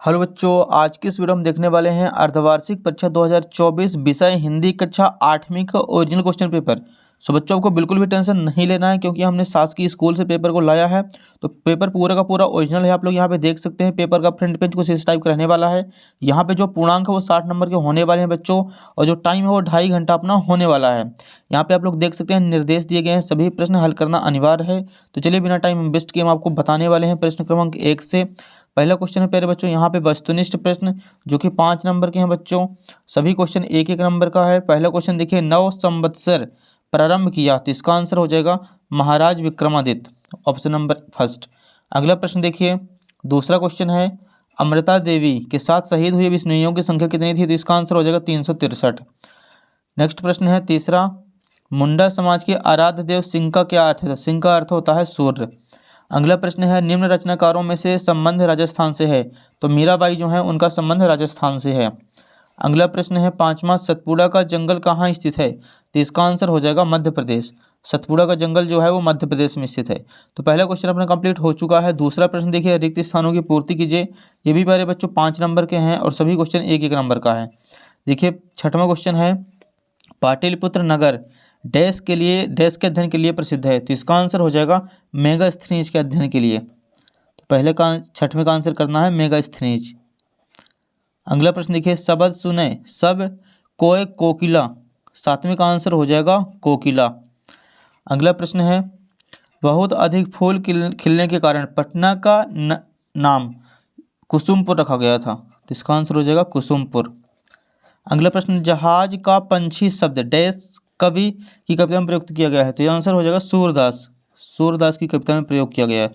Hello बच्चों, आज की इस वीडियो में देखने वाले हैं अर्धवार्षिक परीक्षा 2024 विषय हिंदी कक्षा 8वीं का ओरिजिनल क्वेश्चन पेपर। सो बच्चों को बिल्कुल भी टेंशन नहीं लेना है क्योंकि हमने शासकीय स्कूल से पेपर को लाया है। तो पेपर पूरा का पूरा ओरिजिनल है। आप लोग यहाँ पे देख सकते हैं पेपर का फ्रंट पेज कुछ इस टाइप का रहने वाला है। यहाँ पे जो पूर्णांक है वो 60 नंबर के होने वाले हैं बच्चों, और जो टाइम है वो 2.5 घंटा अपना होने वाला है। यहाँ पे आप लोग देख सकते हैं निर्देश दिए गए हैं, सभी प्रश्न हल करना अनिवार्य है। तो चलिए बिना टाइम वेस्ट किए हम आपको बताने वाले हैं प्रश्न क्रमांक 1 से। पहला क्वेश्चन है प्यारे बच्चों यहाँ पे वस्तुनिष्ठ प्रश्न जो कि 5 नंबर के हैं बच्चों। सभी क्वेश्चन एक एक नंबर का है। पहला क्वेश्चन देखिए, नव संवत्सर प्रारंभ किया, तो इसका आंसर हो जाएगा महाराज विक्रमादित्य, ऑप्शन नंबर फर्स्ट। अगला प्रश्न देखिए, दूसरा क्वेश्चन है अमृता देवी के साथ शहीद हुए बिश्नोइयों की संख्या कितनी थी, तो इसका आंसर हो जाएगा 363। नेक्स्ट प्रश्न है तीसरा, मुंडा समाज के आराध्य देव सिंह का क्या अर्थ है, तो सिंह का अर्थ होता है सूर्य। अगला प्रश्न है निम्न रचनाकारों में से संबंध राजस्थान से है, तो मीराबाई जो है उनका संबंध राजस्थान से है। अगला प्रश्न है पांचवा, सतपुड़ा का जंगल कहाँ स्थित है, तो इसका आंसर हो जाएगा मध्य प्रदेश। सतपुड़ा का जंगल जो है वो मध्य प्रदेश में स्थित है। तो पहला क्वेश्चन अपना कंप्लीट हो चुका है। दूसरा प्रश्न देखिए, रिक्त स्थानों की पूर्ति कीजिए। ये भी प्यारे बच्चों 5 नंबर के हैं और सभी क्वेश्चन एक एक नंबर का है। देखिए छठवां क्वेश्चन है पाटलिपुत्र नगर डैश के लिए, डैश के अध्ययन के लिए प्रसिद्ध है, तो इसका आंसर हो जाएगा मेगास्थनीज के अध्ययन के लिए। तो पहले का छठवें का आंसर करना है मेगास्थनीज। अगला प्रश्न देखिए, शब्द सुने सब कोय कोकिला, सातवें का आंसर हो जाएगा कोकिला। अगला प्रश्न है बहुत अधिक फूल खिलने के कारण पटना का नाम कुसुमपुर रखा गया था, तो इसका आंसर हो जाएगा कुसुमपुर। अगला प्रश्न, जहाज का पंछी शब्द डैश कवि की कविता में प्रयुक्त किया गया है, तो यह आंसर हो जाएगा सूरदास, सूरदास की कविता में प्रयोग किया गया है।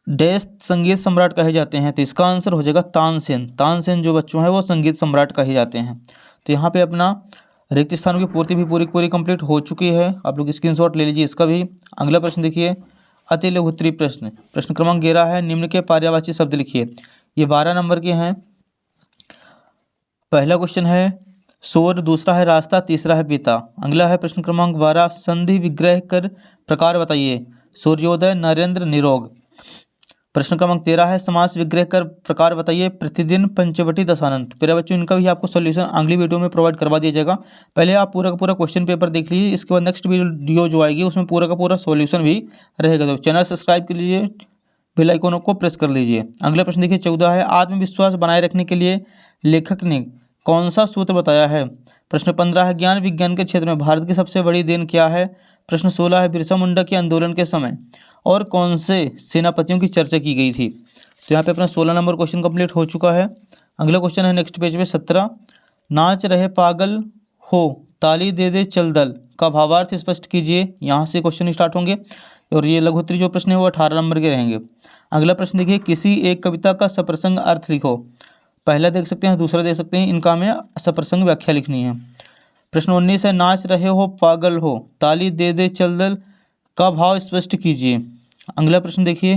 डैश संगीत सम्राट कहे जाते हैं, तो इसका आंसर हो जाएगा तानसेन, तानसेन जो बच्चों हैं वो संगीत सम्राट कहे जाते हैं। तो यहाँ पे अपना रिक्त स्थानों की पूर्ति भी पूरी कंप्लीट हो चुकी है। आप लोग स्क्रीनशॉट ले लीजिए इसका भी। अगला प्रश्न देखिए, अति लघु उत्तरीय प्रश्न, प्रश्न क्रमांक 11 है, निम्न के पर्यायवाची शब्द लिखिए। ये 12 नंबर के हैं। पहला क्वेश्चन है सूर्य, दूसरा है रास्ता, तीसरा है पिता। अगला है प्रश्न क्रमांक 12, संधि विग्रह कर प्रकार बताइए। सूर्योदय, नरेंद्र, निरोग। प्रश्न क्रमांक 13 है समास विग्रह कर प्रकार बताइए। प्रतिदिन, पंचवटी, दशानन। प्यारे बच्चों इनका भी आपको सोल्यूशन अगली वीडियो में प्रोवाइड करवा दिया जाएगा। पहले आप पूरा का पूरा क्वेश्चन पेपर देख लीजिए, इसके बाद नेक्स्ट वीडियो जो आएगी उसमें पूरा का पूरा सोल्यूशन भी रहेगा। तो चैनल सब्सक्राइब कर लीजिए, बेल आइकन को प्रेस कर लीजिए। अगला प्रश्न देखिए 14 है, आत्मविश्वास बनाए रखने के लिए लेखक ने कौन सा सूत्र बताया है। प्रश्न 15 है, ज्ञान विज्ञान के क्षेत्र में भारत की सबसे बड़ी देन क्या है। प्रश्न 16 है, बिरसा मुंडा के आंदोलन के समय और कौन से सेनापतियों की चर्चा की गई थी। तो यहाँ पे अपना 16 नंबर क्वेश्चन कंप्लीट हो चुका है। अगला क्वेश्चन है नेक्स्ट पेज पे 17, नाच रहे पागल हो ताली दे दे चल दल का भावार्थ स्पष्ट कीजिए। यहाँ से क्वेश्चन स्टार्ट होंगे और ये लघु उत्तरीय जो प्रश्न है वो 18 नंबर के रहेंगे। अगला प्रश्न देखिए, किसी एक कविता का सप्रसंग अर्थ लिखो। पहला देख सकते हैं, दूसरा देख सकते हैं, इनका हमें सप्रसंग व्याख्या लिखनी है। प्रश्न 19 है, नाच रहे हो पागल हो ताली दे दे चल दल का भाव स्पष्ट कीजिए। अगला प्रश्न देखिए,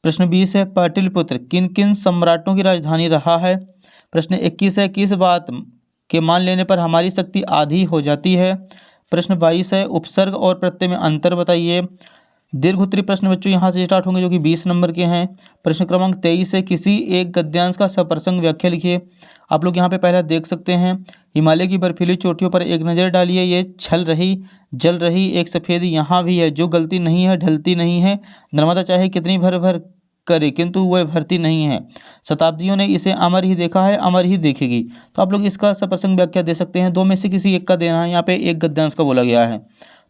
प्रश्न 20 है, पाटलिपुत्र किन किन सम्राटों की राजधानी रहा है। प्रश्न 21 है, किस बात के मान लेने पर हमारी शक्ति आधी हो जाती है। प्रश्न 22 है, उपसर्ग और प्रत्यय में अंतर बताइए। दीर्घ उत्तरीय प्रश्न बच्चों यहाँ से स्टार्ट होंगे जो कि 20 नंबर के हैं। प्रश्न क्रमांक 23 है, किसी एक गद्यांश का सप्रसंग व्याख्या लिखिए। आप लोग यहाँ पे पहला देख सकते हैं, हिमालय की बर्फीली चोटियों पर एक नज़र डालिए, ये छल रही जल रही एक सफ़ेद यहाँ भी है, जो गलती नहीं है ढलती नहीं है, नर्मदा चाहे कितनी भर भर करे किंतु वह भरती नहीं है, शताब्दियों ने इसे अमर ही देखा है अमर ही देखेगी। तो आप लोग इसका सप्रसंग व्याख्या दे सकते हैं, दो में से किसी एक का देना है। यहाँ पे एक गद्यांश का बोला गया है।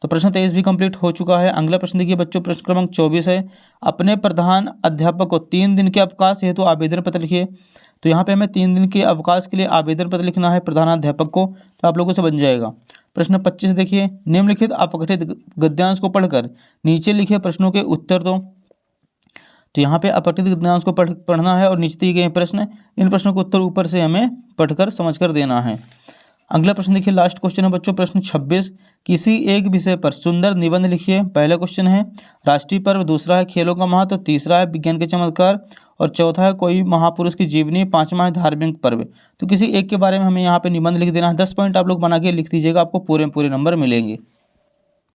तो प्रश्न 23 भी कंप्लीट हो चुका है। अगला प्रश्न देखिए बच्चों, प्रश्न क्रमांक 24 है, अपने प्रधान अध्यापक को 3 दिन के अवकाश हेतु आवेदन पत्र लिखिए। तो यहाँ पे हमें 3 दिन के अवकाश के लिए आवेदन पत्र लिखना है प्रधानाध्यापक को, तो आप लोगों से बन जाएगा। प्रश्न 25 देखिए, निम्नलिखित अपघटित गद्यांश को पढ़कर नीचे लिखे प्रश्नों के उत्तर दो। तो यहाँ पे अपघटित गद्यांश को पढ़ना है और नीचे दिए गए प्रश्न, इन प्रश्नों के उत्तर ऊपर से हमें पढ़कर समझकर देना है। अगला प्रश्न देखिए, लास्ट क्वेश्चन है बच्चों, प्रश्न 26, किसी एक विषय पर सुंदर निबंध लिखिए। पहला क्वेश्चन है राष्ट्रीय पर्व, दूसरा है खेलों का महत्व, तीसरा है विज्ञान के चमत्कार और चौथा है कोई महापुरुष की जीवनी, पांचवा है धार्मिक पर्व। तो किसी एक के बारे में हमें यहाँ पे निबंध लिख देना है। 10 पॉइंट आप लोग बना के लिख दीजिएगा, आपको पूरे नंबर मिलेंगे।